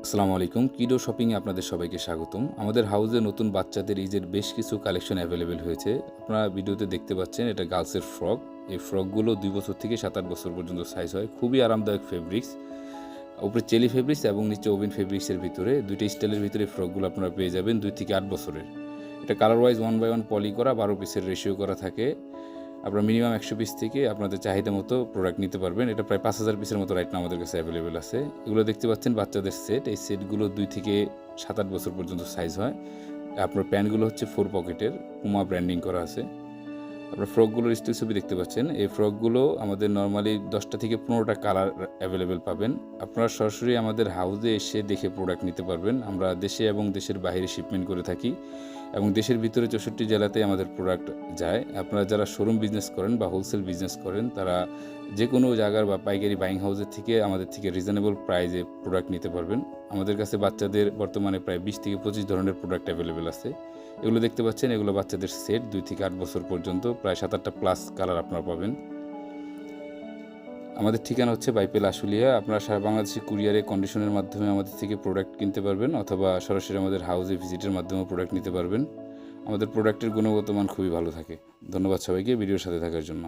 আসসালামু আলাইকুম। কিডো শপিংয়ে আপনাদের সবাইকে স্বাগতম। আমাদের হাউসে নতুন বাচ্চাদের ঈদের বেশ কিছু কালেকশন অ্যাভেলেবেল হয়েছে। আপনারা ভিডিওতে দেখতে পাচ্ছেন এটা গার্লসের ফ্রক। এই ফ্রকগুলো ২ বছর থেকে ৭-৮ বছর পর্যন্ত সাইজ হয়। খুবই আরামদায়ক ফেব্রিক্স। উপরে চেলি ফেব্রিক্স এবং নিচে ওভেন ফেব্রিক্সের ভিতরে ২ টা স্টাইলের ভিতরে ফ্রকগুলো আপনারা পেয়ে যাবেন ২ থেকে ৮ বছরের। এটা কালার ওয়াইজ 1 বাই 1 পলি করা ১২ পিসের রেশিও করা থাকে। আপনারা মিনিমাম ১০০ পিস থেকে আপনাদের চাহিদা মতো প্রোডাক্ট নিতে পারবেন। এটা প্রায় ৫,০০০ পিসের মতো রাইট নাও আমাদের কাছে অ্যাভেলেবেল আছে। এগুলো দেখতে পাচ্ছেন বাচ্চাদের সেট। এই সেটগুলো ২ থেকে ৭-৮ বছর পর্যন্ত সাইজ হয়। আপনার প্যান্টগুলো হচ্ছে 4 পকেটের, পুমা ব্র্যান্ডিং করা আছে। আপনার ফ্রকগুলোর স্টিল ছবি দেখতে পাচ্ছেন। এই ফ্রকগুলো আমাদের নরমালি ১০টা থেকে ১৫টা কালার অ্যাভেলেবেল পাবেন। আপনারা সরাসরি আমাদের হাউসে এসে দেখে প্রোডাক্ট নিতে পারবেন। আমরা দেশে এবং দেশের বাইরে শিপমেন্ট করে থাকি এবং দেশের ভিতরে ৬৪ জেলাতে আমাদের প্রোডাক্ট যায়। আপনারা যারা শোরুম বিজনেস করেন বা হোলসেল বিজনেস করেন তারা যে কোনো জায়গার বা পাইকারি বাইং হাউসের থেকে আমাদের থেকে রিজনেবল প্রাইসে প্রোডাক্ট নিতে পারবেন। আমাদের কাছে বাচ্চাদের বর্তমানে প্রায় ২০ থেকে ২৫ ধরনের প্রোডাক্ট অ্যাভেলেবেল আছে। এগুলো দেখতে পাচ্ছেন, এগুলো বাচ্চাদের সেট ২ থেকে ৮ বছর পর্যন্ত প্রায় ৭-৮টা প্লাস কালার আপনারা পাবেন। আমাদের ঠিকানা হচ্ছে বাইপেল আশুলিয়া। আপনারা সারা বাংলাদেশে কুরিয়ারে কন্ডিশনের মাধ্যমে আমাদের থেকে প্রোডাক্ট কিনতে পারবেন অথবা সরাসরি আমাদের হাউসে ভিজিটের মাধ্যমেও প্রোডাক্ট নিতে পারবেন। আমাদের প্রোডাক্টের গুণগত মান খুবই ভালো থাকে। ধন্যবাদ সবাইকে ভিডিওর সাথে থাকার জন্য।